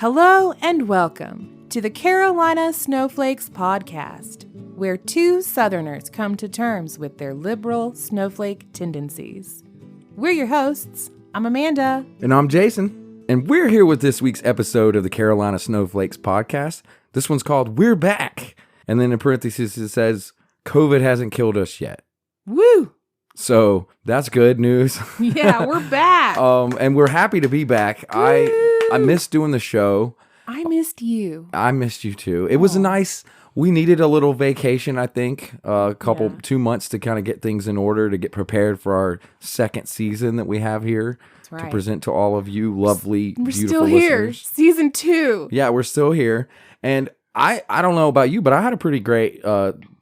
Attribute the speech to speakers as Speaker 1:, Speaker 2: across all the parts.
Speaker 1: Hello and welcome to the Carolina Snowflakes podcast, where two Southerners come to terms with their liberal snowflake tendencies. We're your hosts. I'm Amanda.
Speaker 2: And I'm Jason. And we're here with this week's episode of the Carolina Snowflakes podcast. This one's called We're Back. And then in parentheses it says, COVID hasn't killed us yet.
Speaker 1: Woo!
Speaker 2: So that's good news.
Speaker 1: Yeah, we're back.
Speaker 2: And we're happy to be back. I missed doing the show.
Speaker 1: I missed you.
Speaker 2: I missed you too. It was nice. We needed a little vacation, I think, 2 months to kind of get things in order, to get prepared for our second season that we have here. That's right. To present to all of you lovely,
Speaker 1: we're
Speaker 2: beautiful
Speaker 1: still here.
Speaker 2: Listeners.
Speaker 1: Season 2.
Speaker 2: Yeah, we're still here. And I don't know about you, but I had a pretty great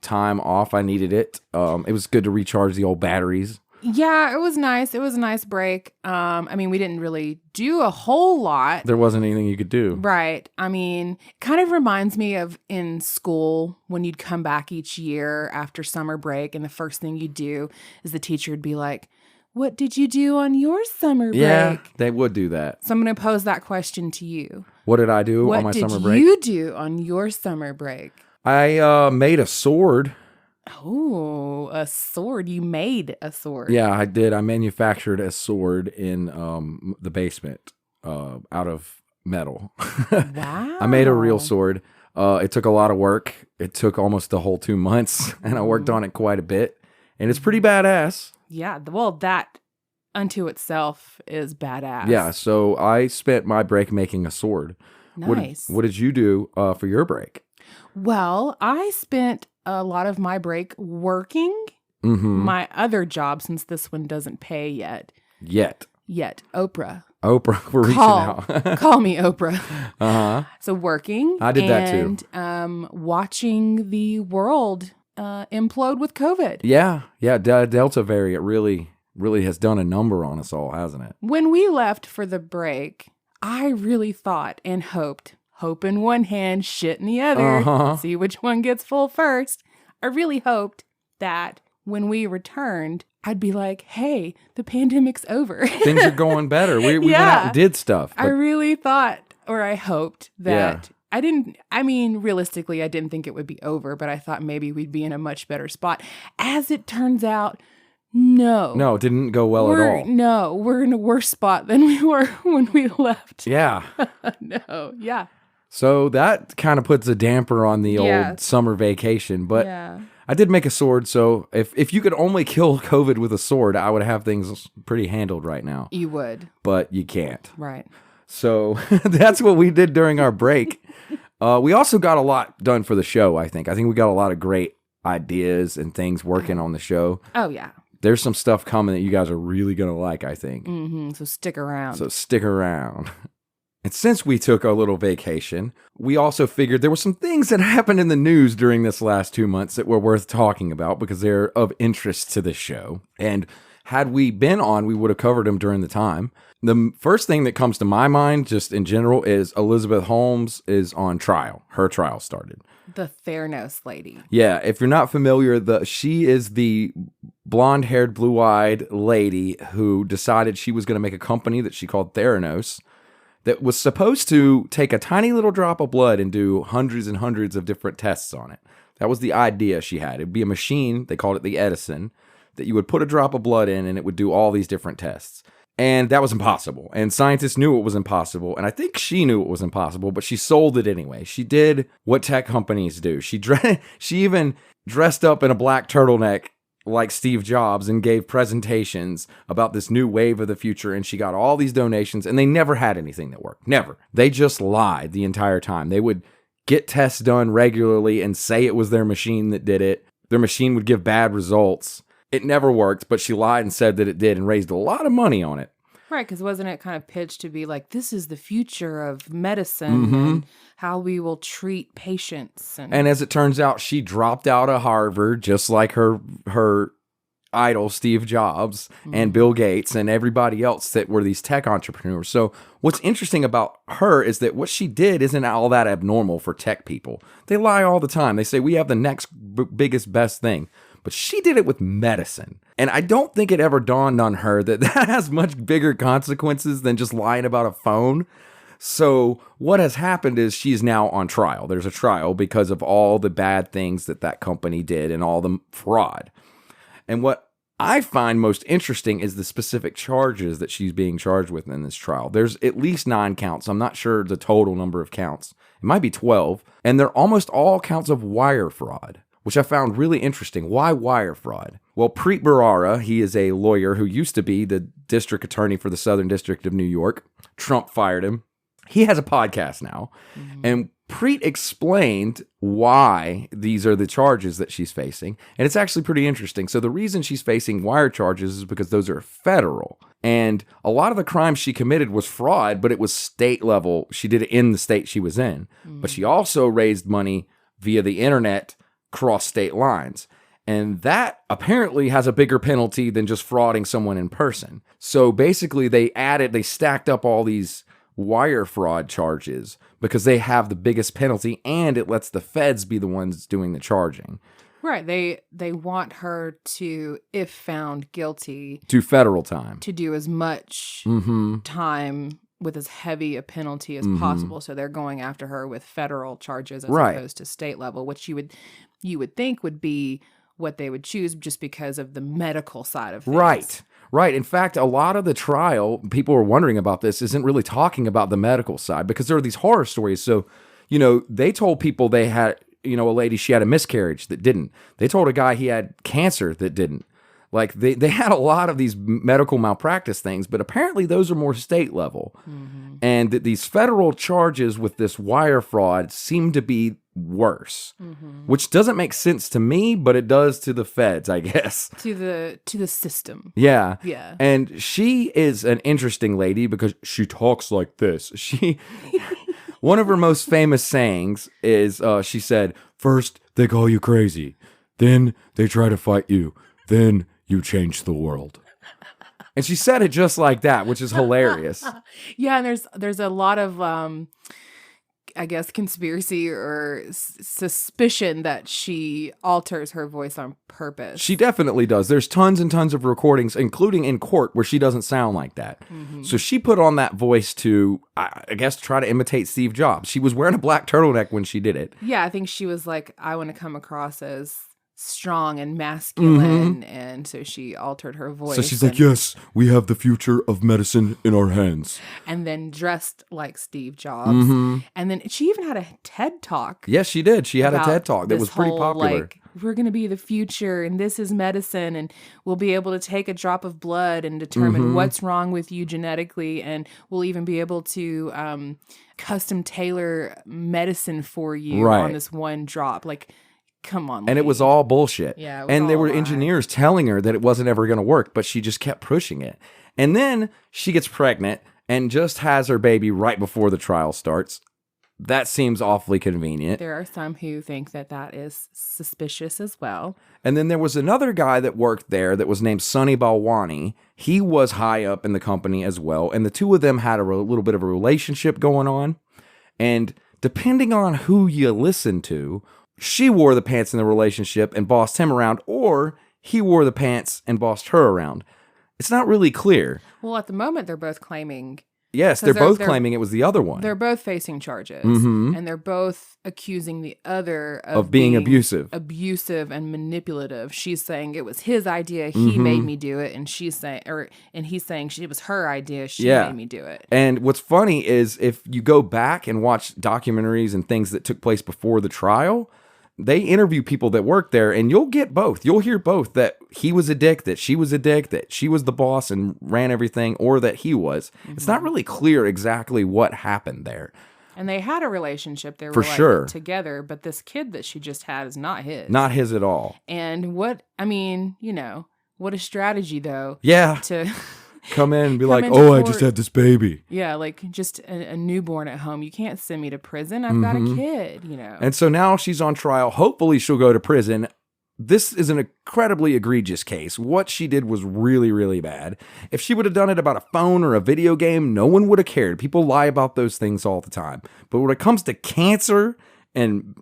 Speaker 2: time off. I needed it. It was good to recharge the old batteries.
Speaker 1: Yeah, it was nice. It was a nice break. We didn't really do a whole lot.
Speaker 2: There wasn't anything you could do.
Speaker 1: Right. Kind of reminds me of in school when you'd come back each year after summer break and the first thing you'd do is the teacher would be like, "What did you do on your summer break?"
Speaker 2: Yeah, they would do that.
Speaker 1: So I'm going to pose that question to you.
Speaker 2: What did I do on my summer break?
Speaker 1: What did you do on your summer break?
Speaker 2: I made a sword.
Speaker 1: Oh, a sword. You made a sword.
Speaker 2: Yeah, I did. I manufactured a sword in the basement out of metal.
Speaker 1: Wow.
Speaker 2: I made a real sword. It took a lot of work. It took almost the whole 2 months, and I worked on it quite a bit. And it's pretty badass.
Speaker 1: Yeah, well, that unto itself is badass.
Speaker 2: Yeah, so I spent my break making a sword.
Speaker 1: Nice.
Speaker 2: What did you do for your break?
Speaker 1: Well, I spent a lot of my break working my other job, since this one doesn't pay yet. Yet. Oprah, we're reaching out. Call me Oprah.
Speaker 2: Uh-huh.
Speaker 1: So working.
Speaker 2: I did that too.
Speaker 1: And watching the world implode with COVID.
Speaker 2: Yeah. Delta variant really has done a number on us all, hasn't it?
Speaker 1: When we left for the break, I really thought and hoped, hope in one hand, shit in the other, see which one gets full first. I really hoped that when we returned, I'd be like, hey, the pandemic's over.
Speaker 2: Things are going better. We went out and did stuff.
Speaker 1: I really thought, or I hoped that realistically, I didn't think it would be over, but I thought maybe we'd be in a much better spot. As it turns out, no.
Speaker 2: No, it didn't go well at all.
Speaker 1: No, we're in a worse spot than we were when we left.
Speaker 2: Yeah.
Speaker 1: No, yeah.
Speaker 2: So that kind of puts a damper on the old summer vacation. But I did make a sword, so if you could only kill COVID with a sword, I would have things pretty handled right now.
Speaker 1: You would.
Speaker 2: But you can't.
Speaker 1: Right.
Speaker 2: So that's what we did during our break. We also got a lot done for the show, I think. I think we got a lot of great ideas and things working on the show.
Speaker 1: Oh, yeah.
Speaker 2: There's some stuff coming that you guys are really going to like, I think.
Speaker 1: Mm-hmm. So stick around.
Speaker 2: And since we took a little vacation, we also figured there were some things that happened in the news during this last 2 months that were worth talking about because they're of interest to the show. And had we been on, we would have covered them during the time. The first thing that comes to my mind, just in general, is Elizabeth Holmes is on trial. Her trial started.
Speaker 1: The Theranos lady.
Speaker 2: Yeah, if you're not familiar, she is the blonde-haired, blue-eyed lady who decided she was going to make a company that she called Theranos that was supposed to take a tiny little drop of blood and do hundreds and hundreds of different tests on it. That was the idea she had. It'd be a machine, they called it the Edison, that you would put a drop of blood in and it would do all these different tests. And that was impossible. And scientists knew it was impossible. And I think she knew it was impossible, but she sold it anyway. She did what tech companies do. She even dressed up in a black turtleneck like Steve Jobs and gave presentations about this new wave of the future. And she got all these donations and they never had anything that worked. Never. They just lied the entire time. They would get tests done regularly and say it was their machine that did it. Their machine would give bad results. It never worked, but she lied and said that it did and raised a lot of money on it.
Speaker 1: Right, because wasn't it kind of pitched to be like, this is the future of medicine and how we will treat patients?
Speaker 2: And as it turns out, she dropped out of Harvard, just like her idol, Steve Jobs, and Bill Gates, and everybody else that were these tech entrepreneurs. So what's interesting about her is that what she did isn't all that abnormal for tech people. They lie all the time. They say, we have the next biggest, best thing. But she did it with medicine. And I don't think it ever dawned on her that that has much bigger consequences than just lying about a phone. So what has happened is she's now on trial. There's a trial because of all the bad things that company did and all the fraud. And what I find most interesting is the specific charges that she's being charged with in this trial. There's at least 9 counts. I'm not sure the total number of counts. It might be 12. And they're almost all counts of wire fraud, which I found really interesting. Why wire fraud? Well, Preet Bharara, he is a lawyer who used to be the district attorney for the Southern District of New York. Trump fired him. He has a podcast now. Mm-hmm. And Preet explained why these are the charges that she's facing. And it's actually pretty interesting. So the reason she's facing wire charges is because those are federal. And a lot of the crimes she committed was fraud, but it was state level. She did it in the state she was in. Mm-hmm. But she also raised money via the internet cross state lines. And that apparently has a bigger penalty than just frauding someone in person. So basically they stacked up all these wire fraud charges because they have the biggest penalty, and it lets the feds be the ones doing the charging.
Speaker 1: Right. They want her to, if found guilty,
Speaker 2: do federal time,
Speaker 1: to do as much time with as heavy a penalty as possible. So they're going after her with federal charges as opposed to state level, which you would think would be what they would choose just because of the medical side of things. Right. In fact, a lot of the trial, people are wondering about this, isn't really talking about the medical side because there are these horror stories. So, they told people they had, a lady, she had a miscarriage that didn't. They told a guy he had cancer that didn't. Like they had a lot of these medical malpractice things, but apparently those are more state level. Mm-hmm. And these federal charges with this wire fraud seem to be worse, which doesn't make sense to me, but it does to the feds, I guess. To the system.
Speaker 2: Yeah. And she is an interesting lady because she talks like this. One of her most famous sayings is, she said, "First, they call you crazy. Then they try to fight you. Then you change the world." And she said it just like that, which is hilarious.
Speaker 1: Yeah, and there's a lot of, I guess, conspiracy or suspicion that she alters her voice on purpose.
Speaker 2: She definitely does. There's tons and tons of recordings, including in court, where she doesn't sound like that. Mm-hmm. So she put on that voice to, I guess, try to imitate Steve Jobs. She was wearing a black turtleneck when she did it.
Speaker 1: Yeah, I think she was like, I want to come across as strong and masculine, and so she altered her voice.
Speaker 2: So she's like, "Yes, we have the future of medicine in our hands."
Speaker 1: And then dressed like Steve Jobs. And then she even had a TED Talk.
Speaker 2: Yes, she did. She had a TED Talk that was pretty popular.
Speaker 1: Like, we're going to be the future, and this is medicine, and we'll be able to take a drop of blood and determine what's wrong with you genetically, and we'll even be able to custom tailor medicine for you on this one drop. Like, come on.
Speaker 2: And it was all bullshit.
Speaker 1: Yeah.
Speaker 2: And there were engineers telling her that it wasn't ever going to work, but she just kept pushing it. And then she gets pregnant and just has her baby right before the trial starts. That seems awfully convenient.
Speaker 1: There are some who think that is suspicious as well.
Speaker 2: And then there was another guy that worked there that was named Sunny Balwani. He was high up in the company as well. And the two of them had a little bit of a relationship going on. And depending on who you listen to, she wore the pants in the relationship and bossed him around, or he wore the pants and bossed her around. It's not really clear.
Speaker 1: Well, at the moment, they're both claiming...
Speaker 2: Yes, they're both claiming it was the other one.
Speaker 1: They're both facing charges, and they're both accusing the other
Speaker 2: of being abusive
Speaker 1: and manipulative. She's saying it was his idea, he made me do it, and he's saying it was her idea, she made me do it.
Speaker 2: And what's funny is if you go back and watch documentaries and things that took place before the trial, they interview people that work there, and you'll get both. You'll hear both, that he was a dick, that she was a dick, that she was the boss and ran everything, or that he was. It's not really clear exactly what happened there.
Speaker 1: And they had a relationship. They were together, but this kid that she just had is not his.
Speaker 2: Not his at all.
Speaker 1: And what a strategy, though.
Speaker 2: Yeah.
Speaker 1: To
Speaker 2: come in and be like, "Oh, I just had this baby."
Speaker 1: Yeah, like just a newborn at home. You can't send me to prison. I've got a kid,
Speaker 2: And so now she's on trial. Hopefully she'll go to prison. This is an incredibly egregious case. What she did was really, really bad. If she would have done it about a phone or a video game, no one would have cared. People lie about those things all the time. But when it comes to cancer and,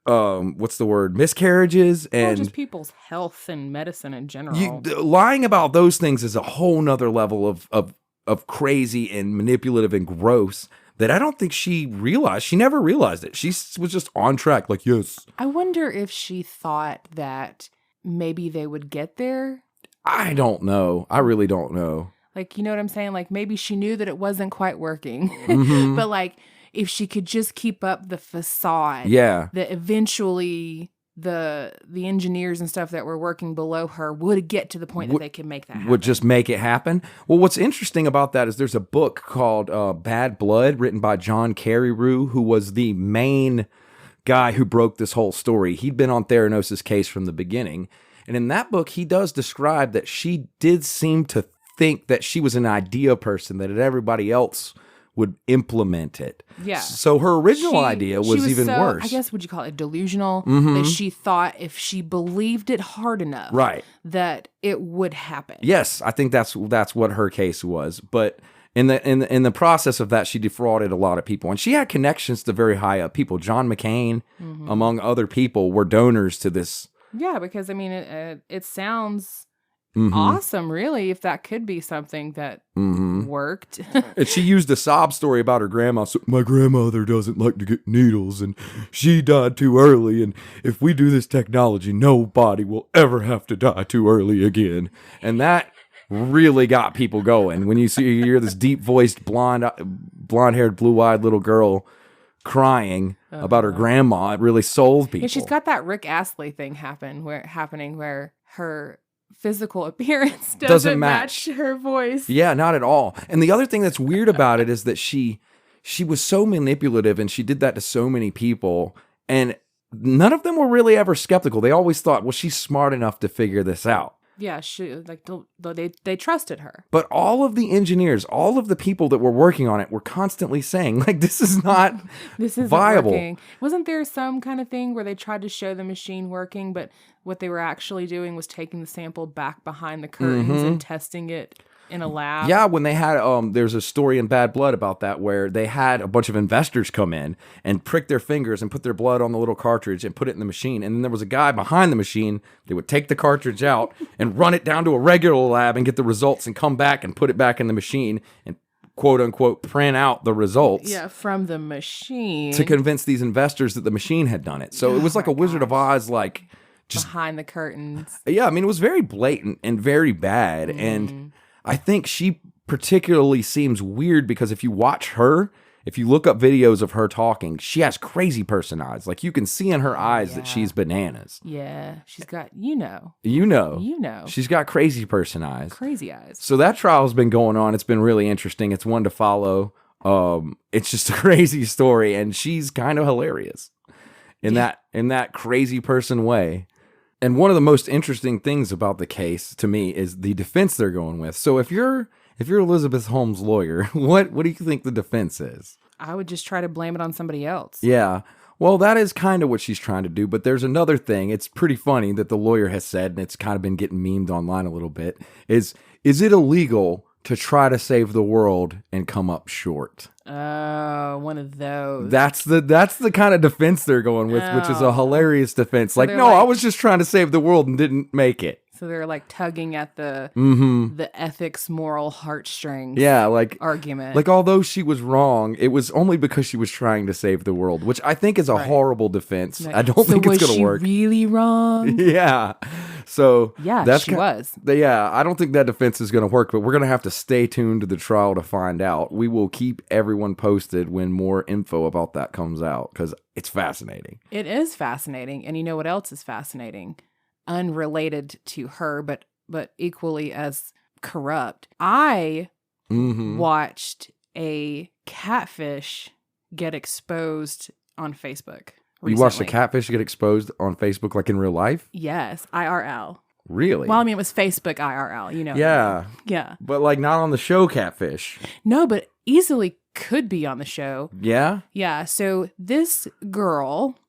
Speaker 2: miscarriages and
Speaker 1: just people's health and medicine in general.
Speaker 2: Lying about those things is a whole nother level of of crazy and manipulative and gross that I don't think she realized. She never realized it. She was just on track, like, yes.
Speaker 1: I wonder if she thought that maybe they would get there.
Speaker 2: I don't know. I really don't know.
Speaker 1: Like, you know what I'm saying? Like, maybe she knew that it wasn't quite working.
Speaker 2: Mm-hmm.
Speaker 1: But, like, if she could just keep up the facade,
Speaker 2: Yeah.
Speaker 1: that eventually the engineers and stuff that were working below her would get to the point that they could make that happen.
Speaker 2: Would just make it happen. Well, what's interesting about that is there's a book called Bad Blood written by John Carreyrou, who was the main guy who broke this whole story. He'd been on Theranos' case from the beginning. And in that book, he does describe that she did seem to think that she was an idea person, that everybody else would implement it.
Speaker 1: Yeah.
Speaker 2: So her original idea was even worse.
Speaker 1: I guess, would you call it delusional?
Speaker 2: Mm-hmm.
Speaker 1: That she thought if she believed it hard enough,
Speaker 2: right,
Speaker 1: that it would happen.
Speaker 2: Yes, I think that's what her case was. But in the process of that, she defrauded a lot of people, and she had connections to very high up people. John McCain, among other people, were donors to this.
Speaker 1: Yeah, because I mean, it sounds awesome, really, if that could be something that worked.
Speaker 2: And she used a sob story about her grandma. So, my grandmother doesn't like to get needles, and she died too early. And if we do this technology, nobody will ever have to die too early again. And that really got people going. When you hear this deep-voiced, blonde-haired, blue-eyed little girl crying about her grandma, it really sold people.
Speaker 1: Yeah, she's got that Rick Astley thing happening where her physical appearance doesn't match her voice.
Speaker 2: Yeah, not at all. And the other thing that's weird about it is that she was so manipulative, and she did that to so many people, and none of them were really ever skeptical. They always thought, well, she's smart enough to figure this out.
Speaker 1: Yeah, they trusted her.
Speaker 2: But all of the engineers, all of the people that were working on it were constantly saying, like, this is not
Speaker 1: this isn't
Speaker 2: viable.
Speaker 1: Working. Wasn't there some kind of thing where they tried to show the machine working, but what they were actually doing was taking the sample back behind the curtains and testing it in a lab?
Speaker 2: Yeah, when they had, there's a story in Bad Blood about that where they had a bunch of investors come in and prick their fingers and put their blood on the little cartridge and put it in the machine. And then there was a guy behind the machine. They would take the cartridge out and run it down to a regular lab and get the results and come back and put it back in the machine and quote unquote print out the results.
Speaker 1: Yeah, from the machine.
Speaker 2: To convince these investors that the machine had done it. So it was like a Wizard of Oz, like, just
Speaker 1: behind the curtains.
Speaker 2: Yeah, I mean, it was very blatant and very bad. And I think she particularly seems weird because if you watch her, if you look up videos of her talking, she has crazy person eyes. Like, you can see in her eyes that she's bananas.
Speaker 1: Yeah, she's got,
Speaker 2: She's got crazy person eyes.
Speaker 1: Crazy eyes.
Speaker 2: So that trial's been going on. It's been really interesting. It's one to follow. It's just a crazy story, and she's kind of hilarious in that crazy person way. And one of the most interesting things about the case to me is the defense they're going with. So if you're Elizabeth Holmes' lawyer, what do you think the defense is?
Speaker 1: I would just try to blame it on somebody else.
Speaker 2: Yeah. Well, that is kind of what she's trying to do. But there's another thing. It's pretty funny that the lawyer has said, and it's kind of been getting memed online a little bit, is it illegal to try to save the world and come up short?
Speaker 1: Oh, one of those.
Speaker 2: That's the kind of defense they're going with, which is a hilarious defense. So I was just trying to save the world and didn't make it.
Speaker 1: So they're like tugging at the ethics, moral heartstrings.
Speaker 2: Yeah, like
Speaker 1: argument.
Speaker 2: Like, although she was wrong, it was only because she was trying to save the world, which I think is a horrible defense. Right. I don't think it's going to work.
Speaker 1: Was she really wrong?
Speaker 2: Yeah. So
Speaker 1: yeah, she was.
Speaker 2: Yeah, I don't think that defense is going to work, but we're going to have to stay tuned to the trial to find out. We will keep everyone posted when more info about that comes out because it's fascinating.
Speaker 1: It is fascinating, and you know what else is fascinating? Unrelated to her, but equally as corrupt. I watched a catfish get exposed on Facebook recently.
Speaker 2: You watched a catfish get exposed on Facebook, like in real life?
Speaker 1: Yes, IRL.
Speaker 2: Really?
Speaker 1: Well, I mean, it was Facebook IRL, you know.
Speaker 2: Yeah.
Speaker 1: Yeah.
Speaker 2: But like not on the show Catfish.
Speaker 1: No, but easily could be on the show.
Speaker 2: Yeah?
Speaker 1: Yeah. So this girl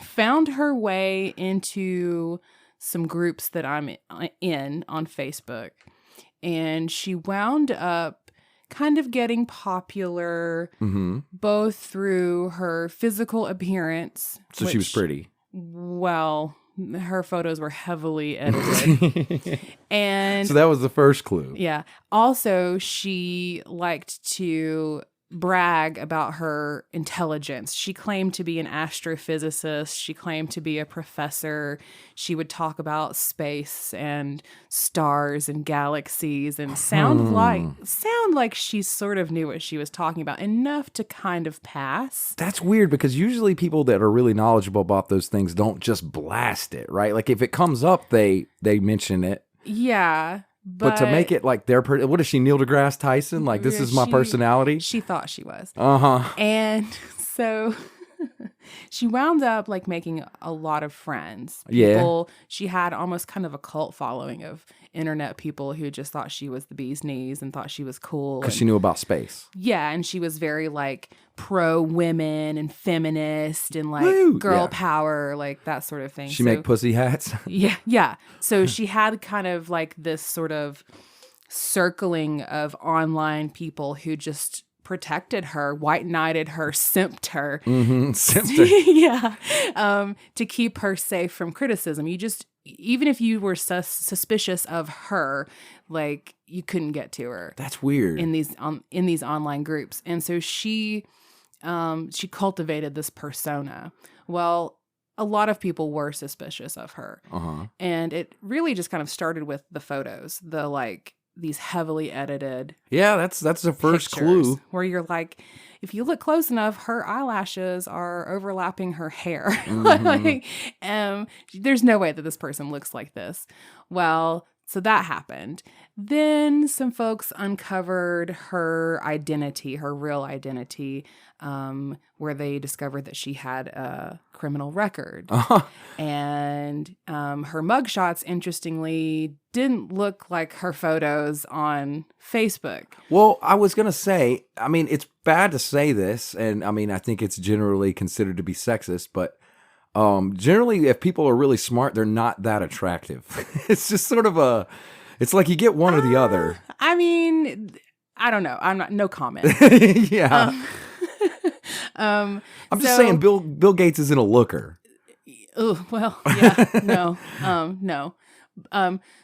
Speaker 1: found her way into some groups that I'm in on Facebook, and she wound up kind of getting popular both through her physical appearance.
Speaker 2: So she was pretty.
Speaker 1: Well, her photos were heavily edited. And
Speaker 2: so that was the first clue.
Speaker 1: yeah. Also, she liked to brag about her intelligence. She claimed to be an astrophysicist. She claimed to be a professor. She would talk about space and stars and galaxies and sound like she sort of knew what she was talking about, enough to kind of pass.
Speaker 2: That's weird because usually people that are really knowledgeable about those things don't just blast it, right? Like if it comes up, they mention it.
Speaker 1: Yeah.
Speaker 2: But to make it like what is she, Neil deGrasse Tyson? Like, this is my personality?
Speaker 1: She thought she was.
Speaker 2: Uh-huh.
Speaker 1: And so she wound up like making a lot of friends. She had almost kind of a cult following of internet people who just thought she was the bee's knees and thought she was cool.
Speaker 2: Because she knew about space.
Speaker 1: Yeah, and she was very like pro-women and feminist and like girl power, like that sort of thing.
Speaker 2: She make pussy hats?
Speaker 1: Yeah. So she had kind of like this sort of circling of online people who just protected her, white knighted her, simped her.
Speaker 2: Mm-hmm. Simped her.
Speaker 1: Yeah. To keep her safe from criticism. Even if you were suspicious of her, like you couldn't get to her.
Speaker 2: That's weird.
Speaker 1: In these online groups. And so she cultivated this persona. Well, a lot of people were suspicious of her.
Speaker 2: Uh-huh.
Speaker 1: And it really just kind of started with the photos, the like these heavily edited.
Speaker 2: Yeah, that's the first clue.
Speaker 1: Where you're like, if you look close enough, her eyelashes are overlapping her hair.
Speaker 2: Mm-hmm.
Speaker 1: There's no way that this person looks like this. Well, so that happened. Then some folks uncovered her identity, her real identity, where they discovered that she had a criminal record.
Speaker 2: Uh-huh.
Speaker 1: And her mugshots, interestingly, didn't look like her photos on Facebook.
Speaker 2: Well, I was going to say, I mean, it's bad to say this, and I mean, I think it's generally considered to be sexist, but generally, if people are really smart, they're not that attractive. It's just sort of it's like you get one or the other.
Speaker 1: I mean, I don't know. No comment.
Speaker 2: Yeah. I'm just saying Bill Gates isn't a looker.
Speaker 1: Oh, well, yeah, no.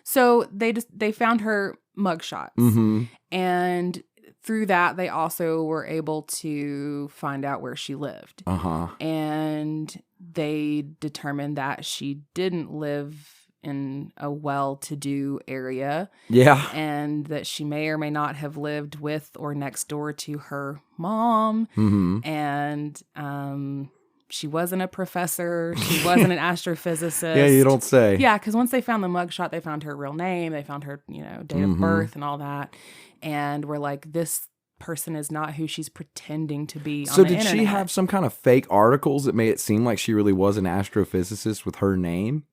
Speaker 1: So they found her mugshots.
Speaker 2: Mm-hmm.
Speaker 1: And through that, they also were able to find out where she lived.
Speaker 2: Uh-huh.
Speaker 1: And they determined that she didn't live in a well-to-do area.
Speaker 2: Yeah.
Speaker 1: And that she may or may not have lived with or next door to her mom.
Speaker 2: Mm-hmm.
Speaker 1: And she wasn't a professor. She wasn't an astrophysicist.
Speaker 2: Yeah, you don't say.
Speaker 1: Yeah, because once they found the mugshot, they found her real name. They found her, date of birth and all that. And we're like, this person is not who she's pretending to be on the internet.
Speaker 2: So did she have some kind of fake articles that made it seem like she really was an astrophysicist with her name?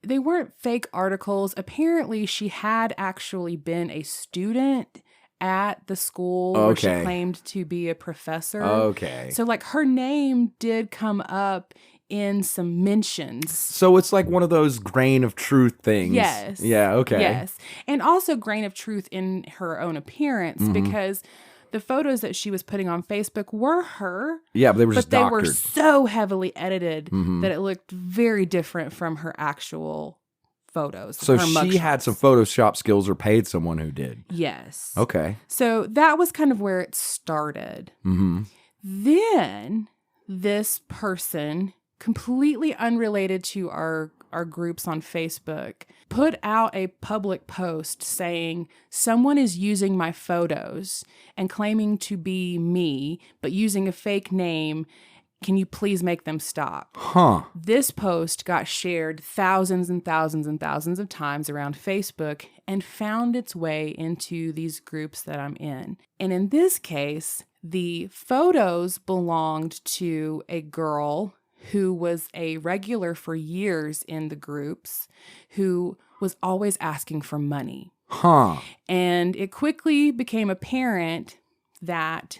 Speaker 1: They weren't fake articles. Apparently, she had actually been a student at the school where she claimed to be a professor.
Speaker 2: Okay.
Speaker 1: So, like, her name did come up in some mentions.
Speaker 2: So it's like one of those grain of truth things.
Speaker 1: Yes.
Speaker 2: Yeah, okay.
Speaker 1: Yes. And also grain of truth in her own appearance because the photos that she was putting on Facebook were her.
Speaker 2: Yeah, but they were just doctored.
Speaker 1: But they were so heavily edited that it looked very different from her actual photos.
Speaker 2: So she had some Photoshop skills or paid someone who did.
Speaker 1: Yes.
Speaker 2: Okay.
Speaker 1: So that was kind of where it started.
Speaker 2: Mm-hmm.
Speaker 1: Then this person, completely unrelated to our groups on Facebook, put out a public post saying someone is using my photos and claiming to be me, but using a fake name. Can you please make them stop?
Speaker 2: Huh.
Speaker 1: This post got shared thousands and thousands and thousands of times around Facebook and found its way into these groups that I'm in. And in this case, the photos belonged to a girl who was a regular for years in the groups, who was always asking for money.
Speaker 2: Huh.
Speaker 1: And it quickly became apparent that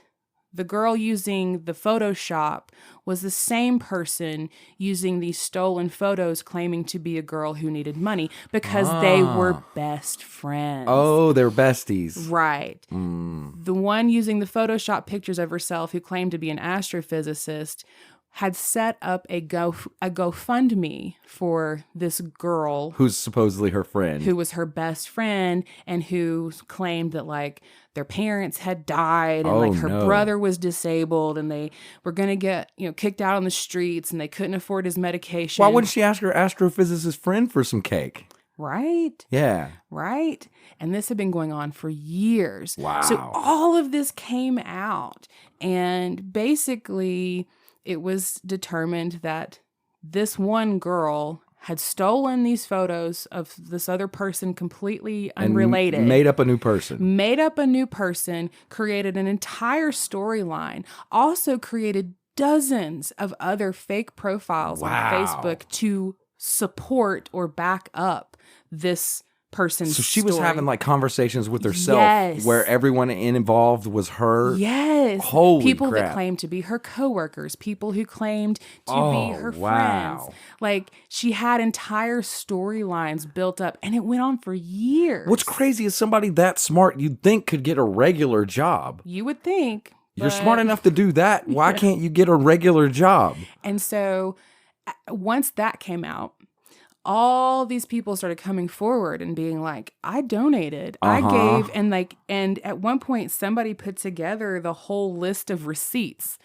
Speaker 1: the girl using the Photoshop was the same person using these stolen photos claiming to be a girl who needed money because they were best friends.
Speaker 2: Oh, they're besties.
Speaker 1: Right. The one using the Photoshop pictures of herself who claimed to be an astrophysicist had set up a GoFundMe for this girl
Speaker 2: Who's supposedly her friend.
Speaker 1: who was her best friend and who claimed that like their parents had died and like her brother was disabled and they were going to get, kicked out on the streets and they couldn't afford his medication.
Speaker 2: Why wouldn't she ask her astrophysicist friend for some cake?
Speaker 1: Right?
Speaker 2: Yeah.
Speaker 1: Right? And this had been going on for years.
Speaker 2: Wow.
Speaker 1: So all of this came out and basically it was determined that this one girl had stolen these photos of this other person completely unrelated.
Speaker 2: And made up a new person.
Speaker 1: Made up a new person, created an entire storyline, also created dozens of other fake profiles on Facebook to support or back up this person's
Speaker 2: So she was
Speaker 1: story.
Speaker 2: having like conversations with herself where everyone involved was her.
Speaker 1: Yes.
Speaker 2: Holy
Speaker 1: people
Speaker 2: crap.
Speaker 1: that claimed to be her coworkers, people who claimed to be her friends. Like she had entire storylines built up and it went on for years.
Speaker 2: What's crazy is somebody that smart you'd think could get a regular job.
Speaker 1: You would think.
Speaker 2: You're smart enough to do that. Why can't you get a regular job?
Speaker 1: And so once that came out, all these people started coming forward and being like, I donated, I gave, and at one point somebody put together the whole list of receipts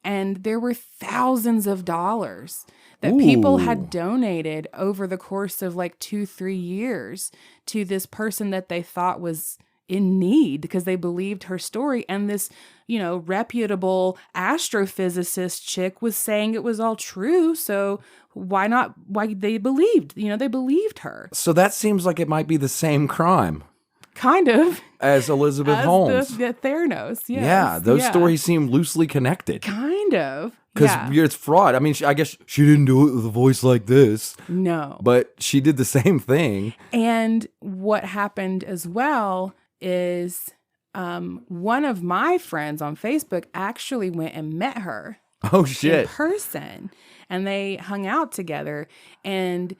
Speaker 1: and there were thousands of dollars that people had donated over the course of like 2-3 years to this person that they thought was in need because they believed her story. And this, reputable astrophysicist chick was saying it was all true. So why they believed her.
Speaker 2: So that seems like it might be the same crime.
Speaker 1: Kind of.
Speaker 2: As Elizabeth Holmes.
Speaker 1: The Theranos, yes.
Speaker 2: Yeah, those stories seem loosely connected.
Speaker 1: Kind of.
Speaker 2: Because it's fraud. I mean, I guess she didn't do it with a voice like this.
Speaker 1: No.
Speaker 2: But she did the same thing.
Speaker 1: And what happened as well is one of my friends on Facebook actually went and met her.
Speaker 2: Oh, shit.
Speaker 1: In person. And they hung out together. And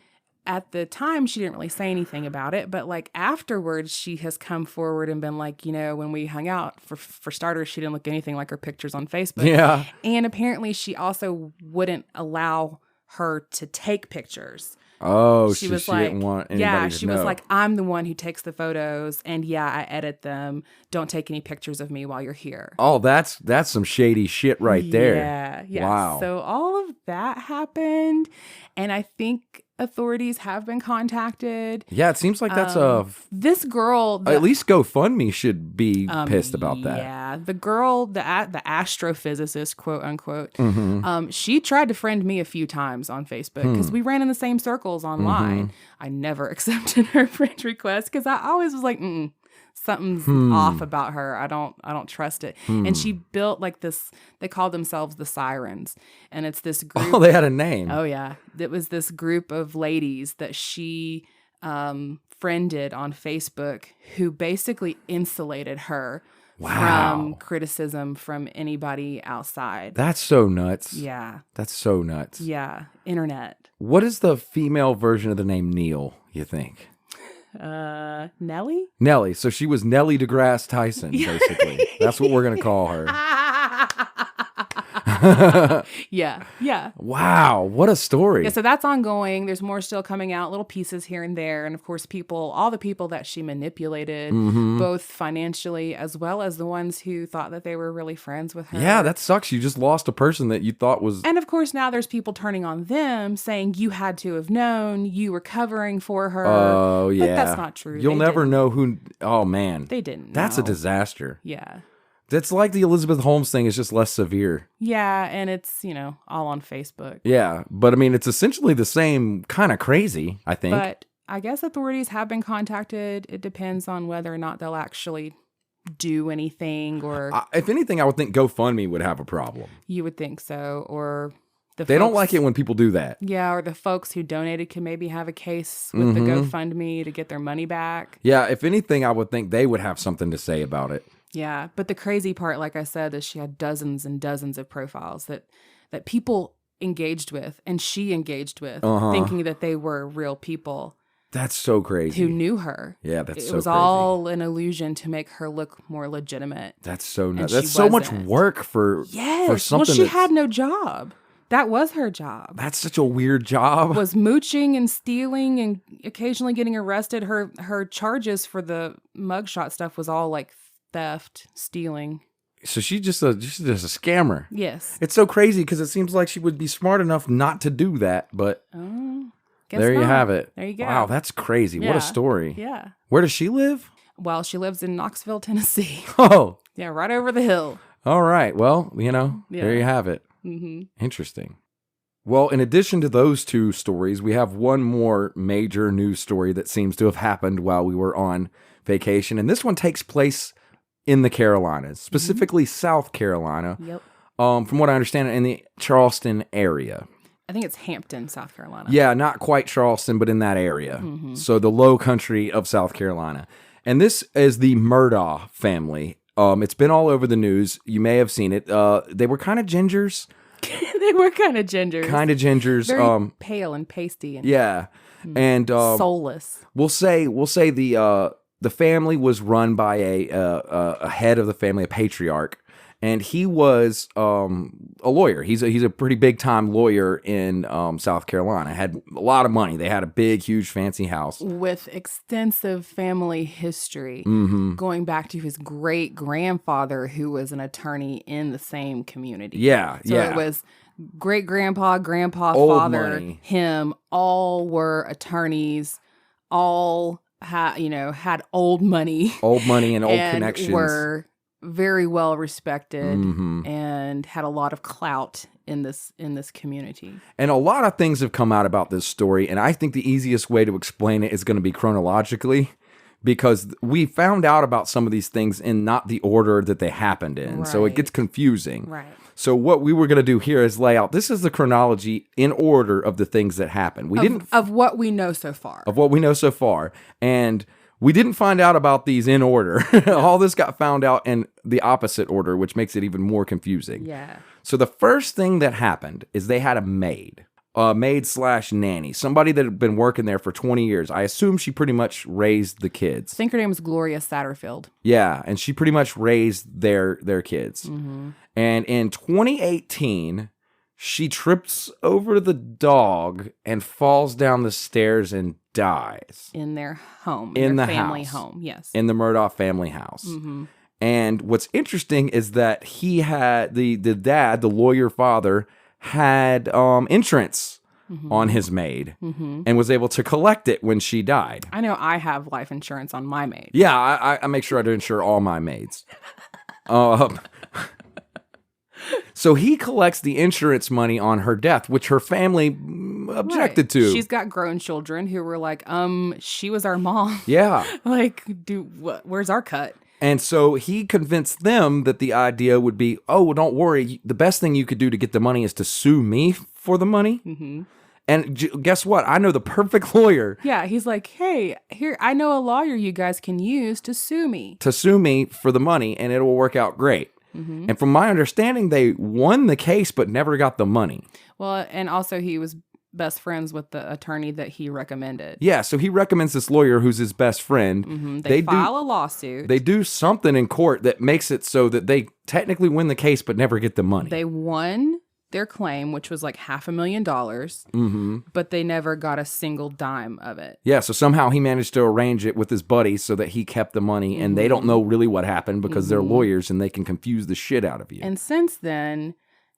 Speaker 1: at the time, she didn't really say anything about it. But like afterwards, she has come forward and been like, when we hung out, for starters, she didn't look anything like her pictures on Facebook.
Speaker 2: Yeah.
Speaker 1: And apparently she also wouldn't allow her to take pictures.
Speaker 2: Oh,
Speaker 1: she
Speaker 2: was like, didn't want anybody to know.
Speaker 1: Was like, I'm the one who takes the photos, and I edit them. Don't take any pictures of me while you're here.
Speaker 2: Oh, that's some shady shit right there.
Speaker 1: Yeah.
Speaker 2: Wow.
Speaker 1: So all of that happened, and I think authorities have been contacted.
Speaker 2: Yeah, it seems like that's
Speaker 1: this girl.
Speaker 2: At least GoFundMe should be pissed about that.
Speaker 1: Yeah, the girl, the astrophysicist, quote unquote. She tried to friend me a few times on Facebook because we ran in the same circles online. I never accepted her friend request because I always was like, something's off about her. I don't trust it. And she built like this, they called themselves the Sirens. And it's this group.
Speaker 2: Oh, they had a name.
Speaker 1: Oh yeah. It was this group of ladies that she friended on Facebook who basically insulated her from criticism from anybody outside.
Speaker 2: That's so nuts.
Speaker 1: Yeah.
Speaker 2: That's so nuts.
Speaker 1: Yeah. Internet.
Speaker 2: What is the female version of the name Neil, you think?
Speaker 1: Nellie?
Speaker 2: Nellie. So she was Nellie deGrasse Tyson, basically. That's what we're going to call her.
Speaker 1: Yeah.
Speaker 2: Wow, what a story.
Speaker 1: Yeah, so that's ongoing. There's more still coming out, little pieces here and there. And of course, all the people that she manipulated, both financially as well as the ones who thought that they were really friends with her.
Speaker 2: Yeah, that sucks. You just lost a person that you thought was...
Speaker 1: And of course, now there's people turning on them saying you had to have known, you were covering for her.
Speaker 2: Oh, yeah.
Speaker 1: But that's not true.
Speaker 2: You'll never know who... Oh, man.
Speaker 1: They didn't
Speaker 2: That's
Speaker 1: know.
Speaker 2: a disaster.
Speaker 1: Yeah.
Speaker 2: That's like the Elizabeth Holmes thing. It's just less severe.
Speaker 1: Yeah, and it's, all on Facebook.
Speaker 2: Yeah, but I mean, it's essentially the same kind of crazy, I think.
Speaker 1: But I guess authorities have been contacted. It depends on whether or not they'll actually do anything or...
Speaker 2: if anything, I would think GoFundMe would have a problem.
Speaker 1: You would think so, or...
Speaker 2: They don't like it when people do that.
Speaker 1: Yeah, or the folks who donated can maybe have a case with the GoFundMe to get their money back.
Speaker 2: Yeah, if anything, I would think they would have something to say about it.
Speaker 1: Yeah, but the crazy part, like I said, is she had dozens and dozens of profiles that people engaged with and she engaged with, thinking that they were real people.
Speaker 2: That's so crazy.
Speaker 1: Who knew her.
Speaker 2: Yeah, that's so crazy.
Speaker 1: It was all an illusion to make her look more legitimate.
Speaker 2: That's so nuts.
Speaker 1: And
Speaker 2: That's so much work for something.
Speaker 1: Well, she had no job. That was her job.
Speaker 2: That's such a weird job.
Speaker 1: Was mooching and stealing and occasionally getting arrested. Her charges for the mugshot stuff was all like theft, stealing.
Speaker 2: So she's just a scammer.
Speaker 1: Yes.
Speaker 2: It's so crazy because it seems like she would be smart enough not to do that, but there you have it.
Speaker 1: There you go.
Speaker 2: Wow, that's crazy. What a story.
Speaker 1: Yeah.
Speaker 2: Where does she live?
Speaker 1: Well, she lives in Knoxville, Tennessee.
Speaker 2: Oh.
Speaker 1: Yeah, right over the hill.
Speaker 2: All right. Well, there you have it.
Speaker 1: Mm-hmm.
Speaker 2: Interesting. Well, in addition to those two stories, we have one more major news story that seems to have happened while we were on vacation. And this one takes place in the Carolinas, specifically South Carolina.
Speaker 1: Yep.
Speaker 2: From what I understand, in the Charleston area.
Speaker 1: I think it's Hampton, South Carolina.
Speaker 2: Yeah, not quite Charleston, but in that area.
Speaker 1: Mm-hmm.
Speaker 2: So the low country of South Carolina. And this is the Murdaugh family. It's been all over the news. You may have seen it. They were kind of gingers.
Speaker 1: They were kind of gingers.
Speaker 2: Very
Speaker 1: pale and pasty. And
Speaker 2: and
Speaker 1: soulless.
Speaker 2: We'll say the family was run by a head of the family, a patriarch, and he was a lawyer. He's a pretty big time lawyer in South Carolina. Had a lot of money. They had a big, huge, fancy house
Speaker 1: with extensive family history, going back to his great grandfather, who was an attorney in the same community.
Speaker 2: Yeah,
Speaker 1: so it was great grandpa, old father, money. Him. All were attorneys. All had old money
Speaker 2: and old connections.
Speaker 1: Were very well respected and had a lot of clout in this community.
Speaker 2: And a lot of things have come out about this story, and I think the easiest way to explain it is going to be chronologically, because we found out about some of these things in not the order that they happened in. Right. So it gets confusing.
Speaker 1: Right.
Speaker 2: So what we were going to do here is lay out, this is the chronology in order of the things that happened.
Speaker 1: Of what we know so far.
Speaker 2: And we didn't find out about these in order. All this got found out in the opposite order, which makes it even more confusing.
Speaker 1: Yeah.
Speaker 2: So the first thing that happened is they had a maid / nanny, somebody that had been working there for 20 years. I assume she pretty much raised the kids.
Speaker 1: I think her name was Gloria Satterfield.
Speaker 2: Yeah, and she pretty much raised their kids. Mm-hmm. And in 2018, she trips over the dog and falls down the stairs and dies.
Speaker 1: In their home.
Speaker 2: In
Speaker 1: their
Speaker 2: the
Speaker 1: family
Speaker 2: house.
Speaker 1: Home, yes.
Speaker 2: In the Murdaugh family house. Mm-hmm. And what's interesting is that he had, the dad, the lawyer father, had insurance on his maid and was able to collect it when she died.
Speaker 1: I know I have life insurance on my maid.
Speaker 2: Yeah, I make sure I insure all my maids. So he collects the insurance money on her death, which her family objected to.
Speaker 1: She's got grown children who were like, she was our mom.
Speaker 2: Yeah.
Speaker 1: Like, where's our cut?
Speaker 2: And so he convinced them that the idea would be, oh, well, don't worry. The best thing you could do to get the money is to sue me for the money. Mm-hmm. And guess what? I know the perfect lawyer.
Speaker 1: Yeah, he's like, hey, here, I know a lawyer you guys can use to sue me.
Speaker 2: To sue me for the money, and it will work out great. Mm-hmm. And from my understanding, they won the case but never got the money.
Speaker 1: Well, and also he was best friends with the attorney that he recommended.
Speaker 2: Yeah, so he recommends this lawyer who's his best friend.
Speaker 1: Mm-hmm. They file a lawsuit.
Speaker 2: They do something in court that makes it so that they technically win the case but never get the money.
Speaker 1: They won their claim, which was like $500,000, but they never got a single dime of it.
Speaker 2: Yeah, so somehow he managed to arrange it with his buddies so that he kept the money, and they don't know really what happened because they're lawyers and they can confuse the shit out of you.
Speaker 1: And since then,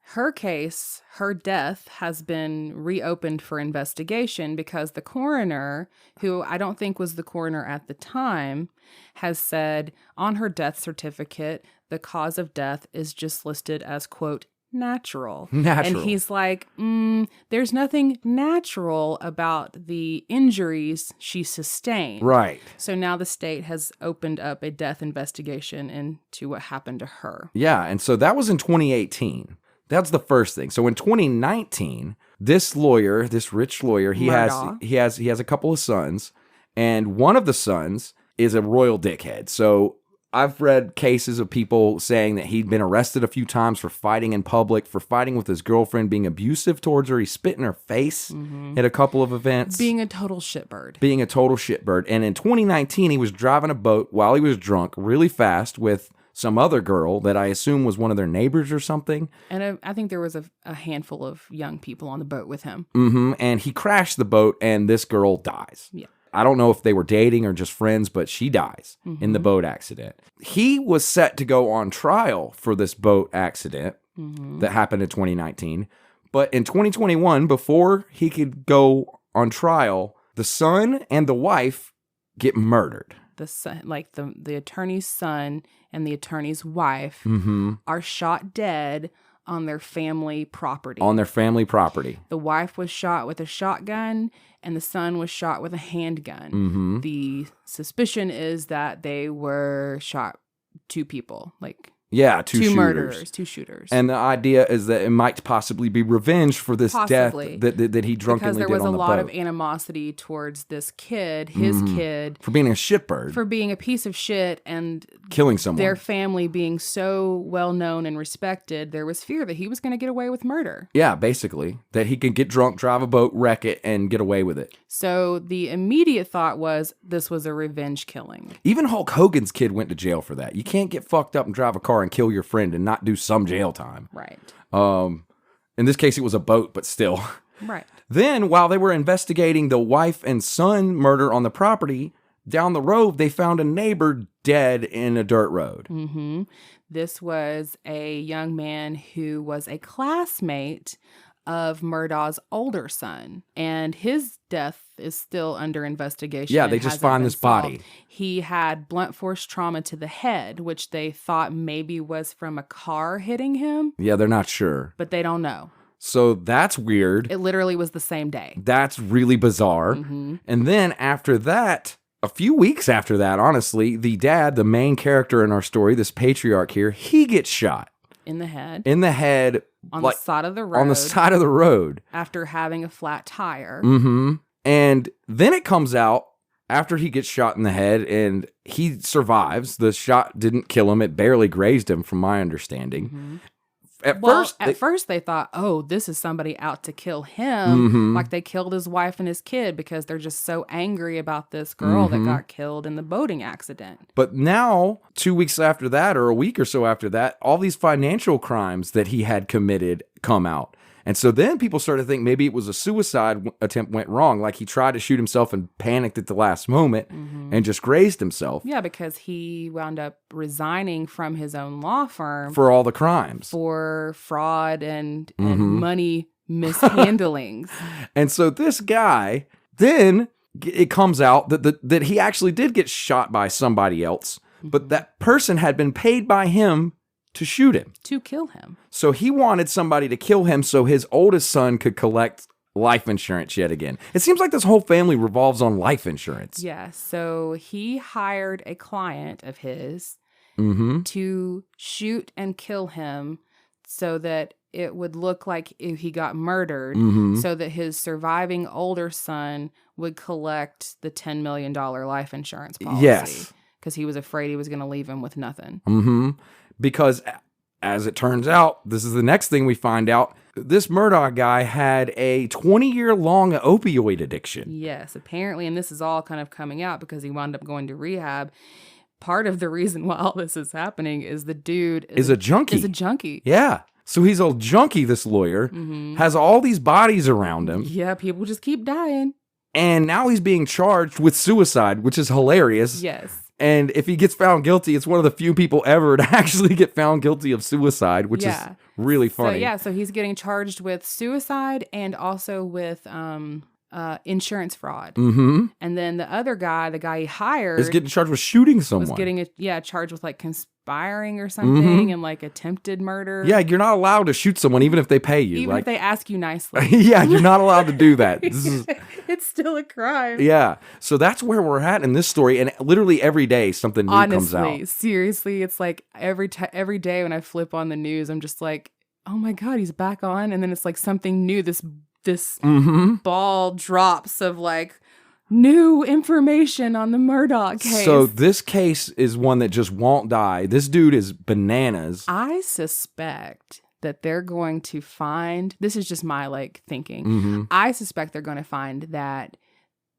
Speaker 1: her case, her death, has been reopened for investigation because the coroner, who I don't think was the coroner at the time, has said on her death certificate, the cause of death is just listed as, quote, natural. And he's like, there's nothing natural about the injuries she sustained.
Speaker 2: Right.
Speaker 1: So now the state has opened up a death investigation into what happened to her.
Speaker 2: Yeah, and so that was in 2018. That's the first thing. So in 2019, this lawyer, this rich lawyer, he has a couple of sons, and one of the sons is a royal dickhead. So I've read cases of people saying that he'd been arrested a few times for fighting in public, for fighting with his girlfriend, being abusive towards her. He spit in her face at a couple of events.
Speaker 1: Being a total shitbird.
Speaker 2: And in 2019, he was driving a boat while he was drunk really fast with some other girl that I assume was one of their neighbors or something.
Speaker 1: And I think there was a handful of young people on the boat with him.
Speaker 2: And he crashed the boat, and this girl dies.
Speaker 1: Yeah.
Speaker 2: I don't know if they were dating or just friends, but she dies in the boat accident. He was set to go on trial for this boat accident that happened in 2019. But in 2021, before he could go on trial, the son and the wife get murdered.
Speaker 1: The son, like the attorney's son and the attorney's wife are shot dead on their family property.
Speaker 2: On their family property.
Speaker 1: The wife was shot with a shotgun and the son was shot with a handgun. The suspicion is that they were shot two people, like
Speaker 2: Yeah, two shooters.
Speaker 1: murderers, two shooters.
Speaker 2: And the idea is that it might possibly be revenge for this death that he drunkenly did on the boat.
Speaker 1: Because there was a lot of animosity towards this kid, his kid.
Speaker 2: For being a shitbird.
Speaker 1: For being a piece of shit and
Speaker 2: killing someone.
Speaker 1: Their family being so well known and respected, there was fear that he was going to get away with murder.
Speaker 2: Yeah, basically. That he could get drunk, drive a boat, wreck it, and get away with it.
Speaker 1: So the immediate thought was this was a revenge killing.
Speaker 2: Even Hulk Hogan's kid went to jail for that. You can't get fucked up and drive a car and kill your friend and not do some jail time.
Speaker 1: Right.
Speaker 2: In this case, it was a boat, but still.
Speaker 1: Right.
Speaker 2: Then, while they were investigating the wife and son murder on the property, down the road, they found a neighbor dead in a dirt road.
Speaker 1: This was a young man who was a classmate of Murdaugh's older son, and his death is still under investigation.
Speaker 2: Yeah, they just find this body.
Speaker 1: He had blunt force trauma to the head, which they thought maybe was from a car hitting him.
Speaker 2: Yeah, they're not sure.
Speaker 1: But they don't know.
Speaker 2: So that's weird.
Speaker 1: It literally was the same day.
Speaker 2: That's really bizarre. And then after that, a few weeks after that, honestly, the dad, the main character in our story, this patriarch here, he gets shot.
Speaker 1: In the head.
Speaker 2: In the head.
Speaker 1: On the side of the road.
Speaker 2: On the side of the road.
Speaker 1: After having a flat tire.
Speaker 2: And then it comes out after he gets shot in the head and he survives. The shot didn't kill him. It barely grazed him, from my understanding. At
Speaker 1: first they thought, oh, this is somebody out to kill him. Like they killed his wife and his kid because they're just so angry about this girl that got killed in the boating accident.
Speaker 2: But now, 2 weeks after that, or a week or so after that, all these financial crimes that he had committed come out. And so then people started to think maybe it was a suicide attempt went wrong. Like he tried to shoot himself and panicked at the last moment and just grazed himself.
Speaker 1: Yeah, because he wound up resigning from his own law firm.
Speaker 2: For all the crimes.
Speaker 1: For fraud and money mishandlings.
Speaker 2: And so this guy, then it comes out that he actually did get shot by somebody else. But that person had been paid by him to shoot him.
Speaker 1: To kill him.
Speaker 2: So he wanted somebody to kill him so his oldest son could collect life insurance yet again. It seems like this whole family revolves on life insurance.
Speaker 1: Yeah, so he hired a client of his to shoot and kill him so that it would look like he got murdered, so that his surviving older son would collect the $10 million life insurance policy.
Speaker 2: Yes.
Speaker 1: Because he was afraid he was going to leave him with nothing.
Speaker 2: Because as it turns out, this is the next thing we find out, this Murdaugh guy had a 20-year-long opioid addiction.
Speaker 1: Yes, apparently, and this is all kind of coming out because he wound up going to rehab. Part of the reason why all this is happening is the dude
Speaker 2: is a junkie.
Speaker 1: Is a junkie.
Speaker 2: Yeah. So he's a junkie, this lawyer, has all these bodies around him.
Speaker 1: Yeah, people just keep dying.
Speaker 2: And now he's being charged with suicide, which is hilarious.
Speaker 1: Yes.
Speaker 2: And if he gets found guilty, it's one of the few people ever to actually get found guilty of suicide, which is really funny.
Speaker 1: So he's getting charged with suicide and also with insurance fraud. And then the other guy, the guy he hired,
Speaker 2: is getting charged with shooting someone.
Speaker 1: Was getting charged with like conspiring or something and like attempted murder.
Speaker 2: Yeah, you're not allowed to shoot someone even if they pay you.
Speaker 1: Even if they ask you nicely.
Speaker 2: Yeah, you're not allowed to do that.
Speaker 1: It's still a crime.
Speaker 2: Yeah. So that's where we're at in this story. And literally every day something new comes out.
Speaker 1: Honestly, seriously, it's like every day when I flip on the news, I'm just like, oh my God, he's back on. And then it's like something new. This ball drops of like new information on the Murdaugh case.
Speaker 2: So this case is one that just won't die. This dude is bananas.
Speaker 1: I suspect that they're going to find, this is just my like thinking, I suspect they're going to find that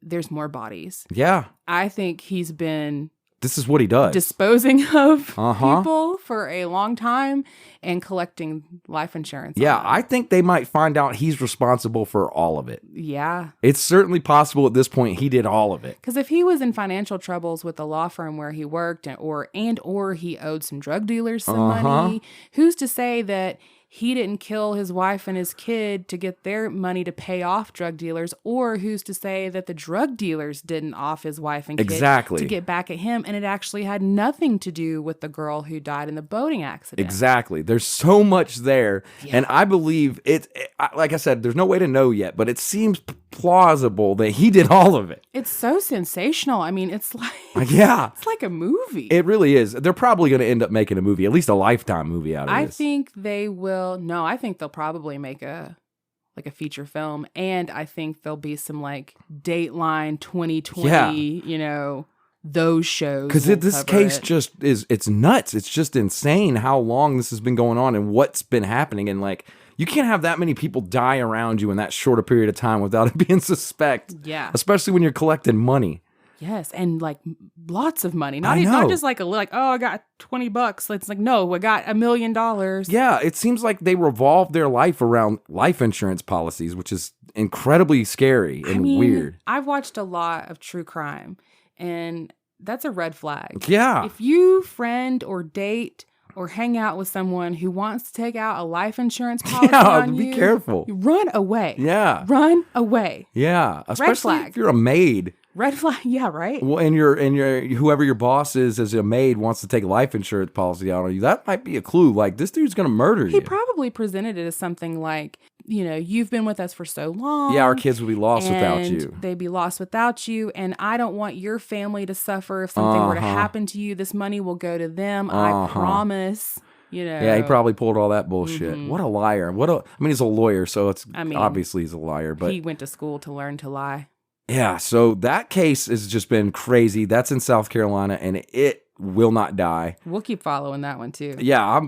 Speaker 1: there's more bodies.
Speaker 2: Yeah.
Speaker 1: I think he's been
Speaker 2: this is what he does.
Speaker 1: Disposing of people for a long time and collecting life insurance.
Speaker 2: Yeah, I think they might find out he's responsible for all of it.
Speaker 1: Yeah.
Speaker 2: It's certainly possible at this point he did all of it.
Speaker 1: Because if he was in financial troubles with the law firm where he worked or he owed some drug dealers some money, who's to say that he didn't kill his wife and his kid to get their money to pay off drug dealers, or who's to say that the drug dealers didn't off his wife and kid to get back at him, and it actually had nothing to do with the girl who died in the boating accident.
Speaker 2: Exactly. There's so much there, and I believe like I said, there's no way to know yet, but it seems plausible that he did all of it.
Speaker 1: It's so sensational. I mean, it's like it's like a movie.
Speaker 2: It really is. They're probably going to end up making a movie, at least a Lifetime movie out of this.
Speaker 1: I think they will. No, I think they'll probably make a feature film, and I think there'll be some like Dateline 2020, those shows.
Speaker 2: Because this case it's nuts. It's just insane how long this has been going on and what's been happening. And like, you can't have that many people die around you in that short a period of time without it being suspect.
Speaker 1: Yeah.
Speaker 2: Especially when you're collecting money.
Speaker 1: Yes, and like lots of money. Not just like I got $20. It's like, no, I got $1 million.
Speaker 2: Yeah, it seems like they revolve their life around life insurance policies, which is incredibly scary and weird.
Speaker 1: I've watched a lot of true crime, and that's a red flag.
Speaker 2: Yeah.
Speaker 1: If you friend or date or hang out with someone who wants to take out a life insurance policy on you,
Speaker 2: be careful.
Speaker 1: Run away.
Speaker 2: Yeah.
Speaker 1: Run away.
Speaker 2: Yeah. Especially if you're a maid.
Speaker 1: Red flag, yeah, right.
Speaker 2: Well, and your whoever your boss is as a maid wants to take life insurance policy out on you. That might be a clue. Like, this dude's gonna murder you.
Speaker 1: He probably presented it as something like, you've been with us for so long.
Speaker 2: Yeah, our kids would be lost without you.
Speaker 1: They'd be lost without you, and I don't want your family to suffer if something were to happen to you. This money will go to them. I promise.
Speaker 2: Yeah, he probably pulled all that bullshit. What a liar. He's a lawyer, so obviously he's a liar. But
Speaker 1: he went to school to learn to lie.
Speaker 2: Yeah, so that case has just been crazy. That's in South Carolina, and it will not die.
Speaker 1: We'll keep following that one, too.
Speaker 2: Yeah,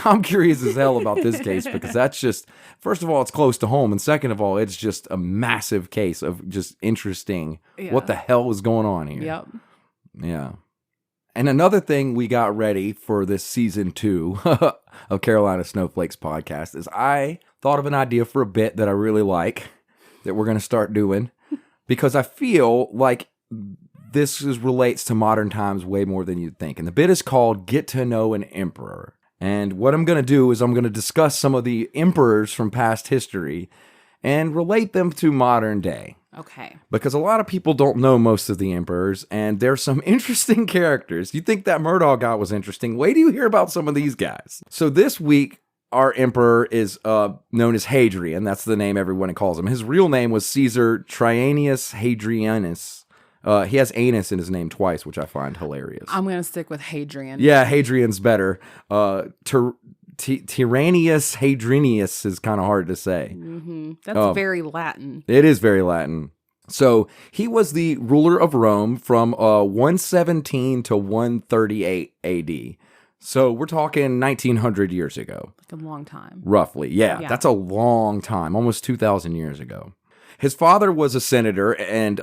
Speaker 2: I'm curious as hell about this case because that's just, first of all, it's close to home, and second of all, it's just a massive case of just interesting. Yeah. What the hell is going on here?
Speaker 1: Yep.
Speaker 2: Yeah. And another thing we got ready for this season 2 of Carolina Snowflakes podcast is I thought of an idea for a bit that I really like that we're going to start doing. Because I feel like this relates to modern times way more than you'd think. And the bit is called Get to Know an Emperor. And what I'm going to do is I'm going to discuss some of the emperors from past history and relate them to modern day.
Speaker 1: Okay.
Speaker 2: Because a lot of people don't know most of the emperors, and there's some interesting characters. You think that Murdaugh guy was interesting? Wait till you hear about some of these guys. So this week, our emperor is known as Hadrian. That's the name everyone calls him. His real name was Caesar Trajanus Hadrianus. He has anus in his name twice, which I find hilarious.
Speaker 1: I'm going to stick with Hadrian.
Speaker 2: Yeah, Hadrian's better. Tyrannius Hadrianus is kind of hard to say.
Speaker 1: Mm-hmm. That's very Latin.
Speaker 2: It is very Latin. So he was the ruler of Rome from 117 to 138 AD. So we're talking 1900 years ago.
Speaker 1: Like a long time.
Speaker 2: Roughly, yeah. That's a long time, almost 2,000 years ago. His father was a senator, and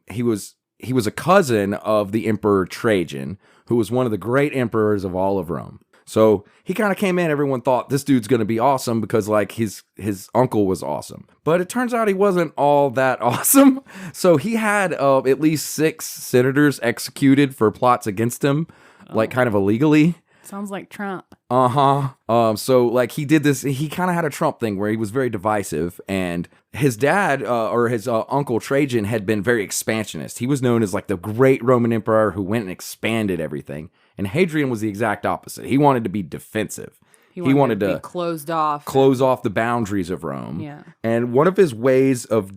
Speaker 2: he was a cousin of the Emperor Trajan, who was one of the great emperors of all of Rome. So he kind of came in, everyone thought this dude's going to be awesome because like his uncle was awesome. But it turns out he wasn't all that awesome. So he had at least 6 senators executed for plots against him, like kind of illegally.
Speaker 1: Sounds like Trump.
Speaker 2: So like he did this, he kind of had a Trump thing where he was very divisive, and his dad or his uncle Trajan had been very expansionist. He was known as like the great Roman emperor who went and expanded everything. And Hadrian was the exact opposite. He wanted to be defensive. He wanted to
Speaker 1: be close off
Speaker 2: the boundaries of Rome.
Speaker 1: Yeah.
Speaker 2: And one of his ways of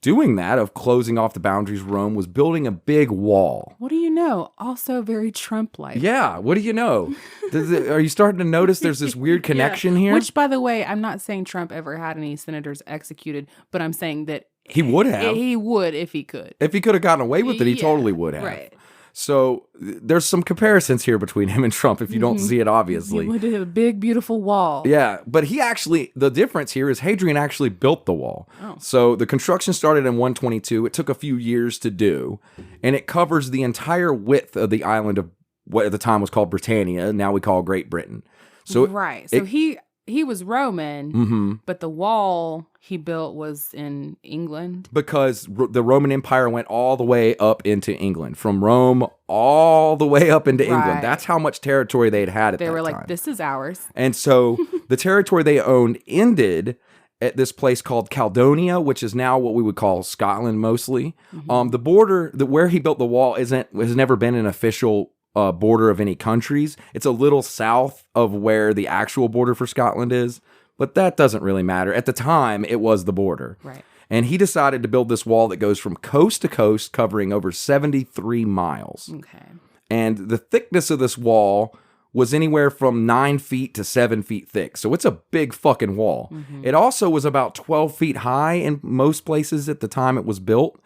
Speaker 2: doing that, of closing off the boundaries of Rome, was building a big wall.
Speaker 1: What do you know? Also very Trump-like.
Speaker 2: Yeah, what do you know? Are you starting to notice there's this weird connection here?
Speaker 1: Which, by the way, I'm not saying Trump ever had any senators executed, but I'm saying that
Speaker 2: he would have.
Speaker 1: He would if he could.
Speaker 2: If he could have gotten away with it, he totally would have.
Speaker 1: Right.
Speaker 2: So there's some comparisons here between him and Trump if you don't see it, obviously.
Speaker 1: He looked at a big, beautiful wall.
Speaker 2: Yeah, but the difference here is Hadrian actually built the wall.
Speaker 1: Oh.
Speaker 2: So the construction started in 122. It took a few years to do, and it covers the entire width of the island of what at the time was called Britannia. Now we call Great Britain. So
Speaker 1: right. So he was Roman, but the wall he built was in England.
Speaker 2: Because the Roman Empire went all the way up into England. From Rome all the way up into England. That's how much territory they'd had at that time.
Speaker 1: They were like, this is ours.
Speaker 2: And so the territory they owned ended at this place called Caledonia, which is now what we would call Scotland mostly. The border, where he built the wall has never been an official border of any countries. It's a little south of where the actual border for Scotland is, but that doesn't really matter. At the time, it was the border.
Speaker 1: Right.
Speaker 2: And he decided to build this wall that goes from coast to coast, covering over 73 miles.
Speaker 1: Okay.
Speaker 2: And the thickness of this wall was anywhere from 9 feet to 7 feet thick. So it's a big fucking wall. It also was about 12 feet high in most places at the time it was built.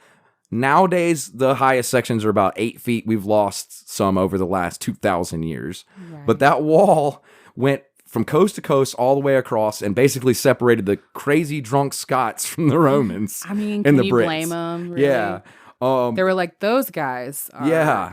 Speaker 2: Nowadays, the highest sections are about 8 feet. We've lost some over the last 2,000 years. Right. But that wall went from coast to coast all the way across and basically separated the crazy drunk Scots from the Romans.
Speaker 1: I mean,
Speaker 2: and
Speaker 1: can
Speaker 2: the
Speaker 1: you
Speaker 2: Brits.
Speaker 1: blame them? Really?
Speaker 2: Yeah.
Speaker 1: They were like, those guys are...
Speaker 2: Yeah.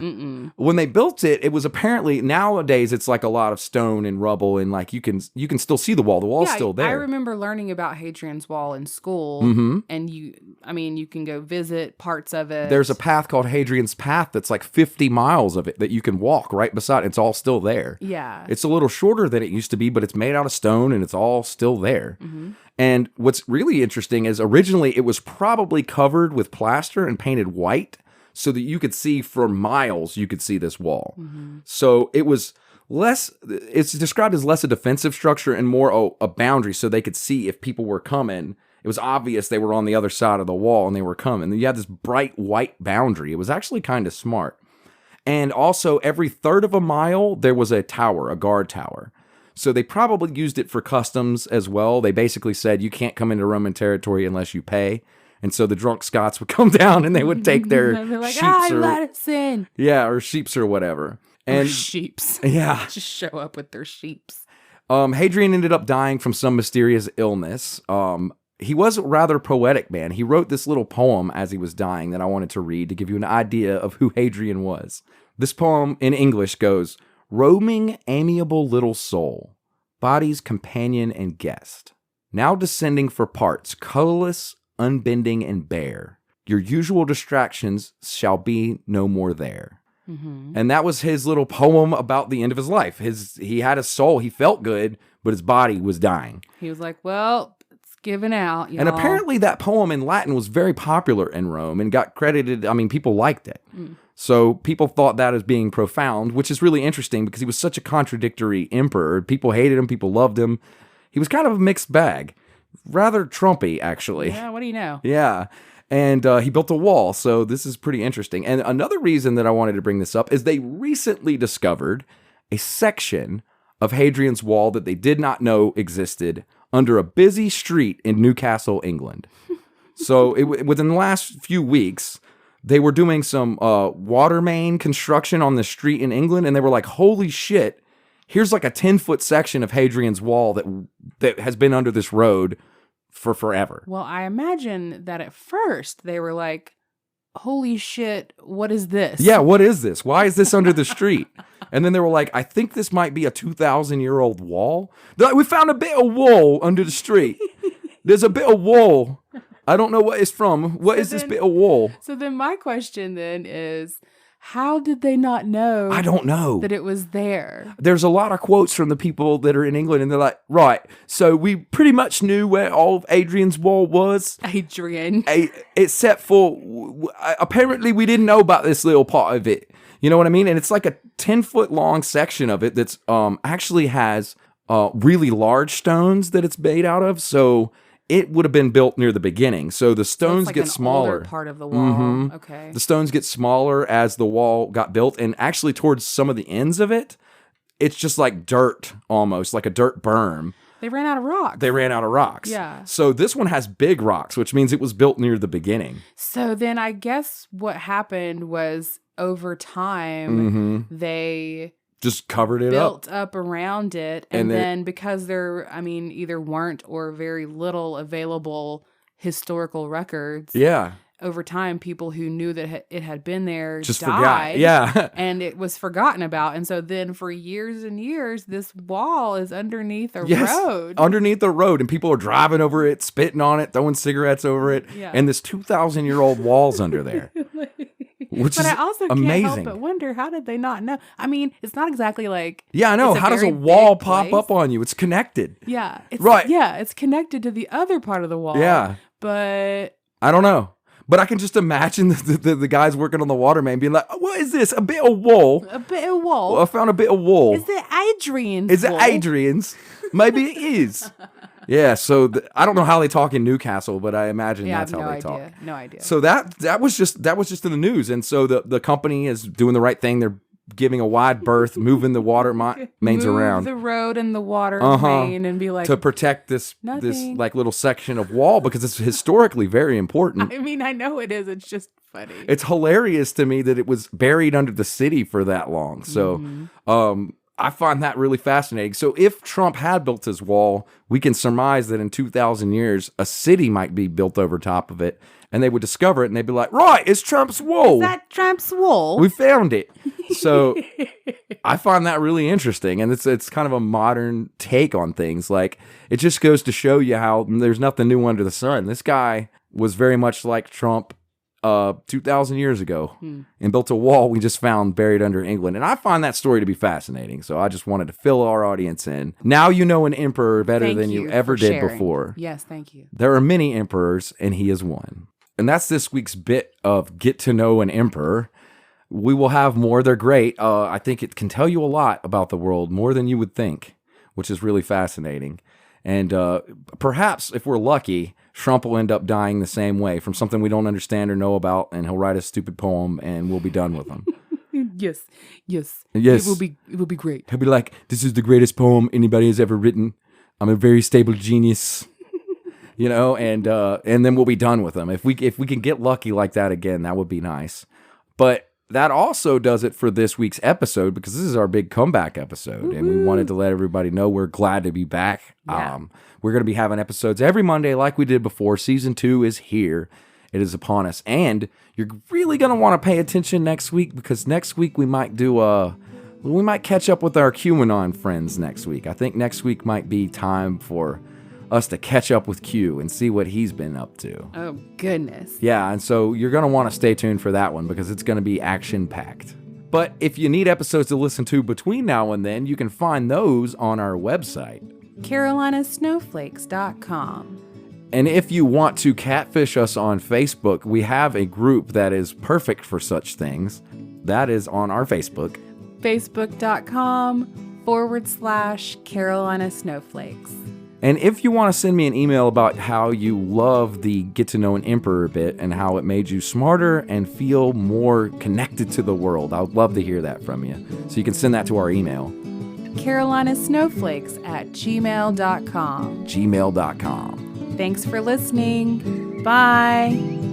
Speaker 2: When they built it, it was apparently, nowadays it's like a lot of stone and rubble, and like you can still see the wall. The wall's still there.
Speaker 1: I remember learning about Hadrian's Wall in school, and you can go visit parts of it.
Speaker 2: There's a path called Hadrian's Path that's like 50 miles of it that you can walk right beside. It's all still there.
Speaker 1: Yeah.
Speaker 2: It's a little shorter than it used to be, but it's made out of stone and it's all still there. And what's really interesting is originally it was probably covered with plaster and painted white so that you could see for miles, you could see this wall. So it was it's described as less a defensive structure and more a boundary so they could see if people were coming. It was obvious they were on the other side of the wall and they were coming. You had this bright white boundary. It was actually kind of smart. And also every third of a mile, there was a tower, a guard tower. So they probably used it for customs as well. They basically said, you can't come into Roman territory unless you pay. And so the drunk Scots would come down and they would take their
Speaker 1: They're like,
Speaker 2: sheeps
Speaker 1: let us in.
Speaker 2: Yeah, or sheeps or whatever. And
Speaker 1: sheeps.
Speaker 2: Yeah.
Speaker 1: Just show up with their sheeps.
Speaker 2: Hadrian ended up dying from some mysterious illness. He was a rather poetic man. He wrote this little poem as he was dying that I wanted to read to give you an idea of who Hadrian was. This poem in English goes, roaming, amiable little soul, body's companion and guest, now descending for parts, colorless, unbending, and bare. Your usual distractions shall be no more there. And that was his little poem about the end of his life. He had a soul, he felt good, but his body was dying.
Speaker 1: He was like, well, it's giving out, y'all.
Speaker 2: And apparently that poem in Latin was very popular in Rome and got credited. I mean, people liked it. So people thought that as being profound, which is really interesting because he was such a contradictory emperor. People hated him. People loved him. He was kind of a mixed bag. Rather Trumpy, actually.
Speaker 1: Yeah, what do you know?
Speaker 2: Yeah. And he built a wall. So this is pretty interesting. And another reason that I wanted to bring this up is they recently discovered a section of Hadrian's Wall that they did not know existed under a busy street in Newcastle, England. So within the last few weeks, they were doing some water main construction on the street in England, and they were like, holy shit, here's like a 10-foot section of Hadrian's Wall that has been under this road for forever.
Speaker 1: Well, I imagine that at first they were like, holy shit, what is this?
Speaker 2: Yeah, what is this? Why is this under the street? And then they were like, I think this might be a 2,000-year-old wall. They're like, we found a bit of wall under the street. There's a bit of wall. I don't know what it's from. What is this bit of wall?
Speaker 1: So then my question then is, how did they not know?
Speaker 2: I don't know.
Speaker 1: That it was there.
Speaker 2: There's a lot of quotes from the people that are in England, and they're like, right, so we pretty much knew where all of Hadrian's Wall was.
Speaker 1: Adrian.
Speaker 2: Except for, apparently we didn't know about this little part of it. You know what I mean? And it's like a 10-foot long section of it that's actually has really large stones that it's made out of, so it would have been built near the beginning. So the stones get smaller.
Speaker 1: Older part of the wall. Okay.
Speaker 2: The stones get smaller as the wall got built. And actually towards some of the ends of it, it's just like dirt almost, like a dirt berm.
Speaker 1: They ran out of rocks.
Speaker 2: Yeah. So this one has big rocks, which means it was built near the beginning.
Speaker 1: So then I guess what happened was over time, they
Speaker 2: just covered it
Speaker 1: built
Speaker 2: up.
Speaker 1: up around it. And then because there, either weren't or very little available historical records.
Speaker 2: Yeah.
Speaker 1: Over time, people who knew that it had been there
Speaker 2: just
Speaker 1: died.
Speaker 2: Forgot. Yeah.
Speaker 1: And it was forgotten about. And so then for years and years, this wall is underneath a road.
Speaker 2: Underneath the road. And people are driving over it, spitting on it, throwing cigarettes over it.
Speaker 1: Yeah.
Speaker 2: And this 2,000-year-old wall's under there. Which is
Speaker 1: I also
Speaker 2: amazing.
Speaker 1: can't help but wonder, how did they not know? It's not exactly like...
Speaker 2: Yeah, I know. How does a wall pop up on you? It's connected.
Speaker 1: Yeah.
Speaker 2: Right.
Speaker 1: Yeah, it's connected to the other part of the wall.
Speaker 2: Yeah.
Speaker 1: But...
Speaker 2: I don't know. But I can just imagine the guys working on the water main being like, what is this? A bit of wool.
Speaker 1: A bit of wool.
Speaker 2: Well, I found a bit of wool.
Speaker 1: Is it Adrian's
Speaker 2: Is it
Speaker 1: wool?
Speaker 2: Adrian's? Maybe it is. Yeah, so I don't know how they talk in Newcastle, but I imagine that's how they talk.
Speaker 1: No idea.
Speaker 2: So that was just in the news. And so the company is doing the right thing. They're giving a wide berth, moving the water mains around.
Speaker 1: Move the road and the water main and be like...
Speaker 2: To protect this
Speaker 1: nothing.
Speaker 2: like little section of wall because it's historically very important.
Speaker 1: I know it is. It's just funny.
Speaker 2: It's hilarious to me that it was buried under the city for that long. So I find that really fascinating. So if Trump had built his wall, we can surmise that in 2,000 years, a city might be built over top of it. And they would discover it and they'd be like, right, it's Trump's wall.
Speaker 1: Is that Trump's wall?
Speaker 2: We found it. So I find that really interesting. And it's kind of a modern take on things. Like, it just goes to show you how there's nothing new under the sun. This guy was very much like Trump 2,000 years ago and built a wall we just found buried under England. And I find that story to be fascinating. So I just wanted to fill our audience in. Now you know an emperor better than you ever did before.
Speaker 1: Yes, thank you.
Speaker 2: There are many emperors, and he is one. And that's this week's bit of Get to Know an Emperor. We will have more. They're great. I think it can tell you a lot about the world, more than you would think, which is really fascinating. And perhaps, if we're lucky, Trump will end up dying the same way from something we don't understand or know about, and he'll write a stupid poem, and we'll be done with him.
Speaker 1: Yes.
Speaker 2: Yes.
Speaker 1: It will be great.
Speaker 2: He'll be like, this is the greatest poem anybody has ever written. I'm a very stable genius. You know, and then we'll be done with them. If we can get lucky like that again, that would be nice. But that also does it for this week's episode, because this is our big comeback episode. Woo-hoo. And we wanted to let everybody know we're glad to be back.
Speaker 1: Yeah.
Speaker 2: We're going to be having episodes every Monday like we did before. Season 2 is here. It is upon us. And you're really going to want to pay attention next week, because next week we might catch up with our QAnon friends next week. I think next week might be time for us to catch up with Q and see what he's been up to.
Speaker 1: Oh, goodness.
Speaker 2: Yeah, and so you're going to want to stay tuned for that one, because it's going to be action-packed. But if you need episodes to listen to between now and then, you can find those on our website,
Speaker 1: carolinasnowflakes.com.
Speaker 2: And if you want to catfish us on Facebook, we have a group that is perfect for such things. That is on our Facebook.
Speaker 1: Facebook.com/Carolina Snowflakes.
Speaker 2: And if you want to send me an email about how you love the Get to Know an Emperor bit and how it made you smarter and feel more connected to the world, I would love to hear that from you. So you can send that to our email.
Speaker 1: carolinasnowflakes@gmail.com.
Speaker 2: gmail.com.
Speaker 1: Thanks for listening. Bye.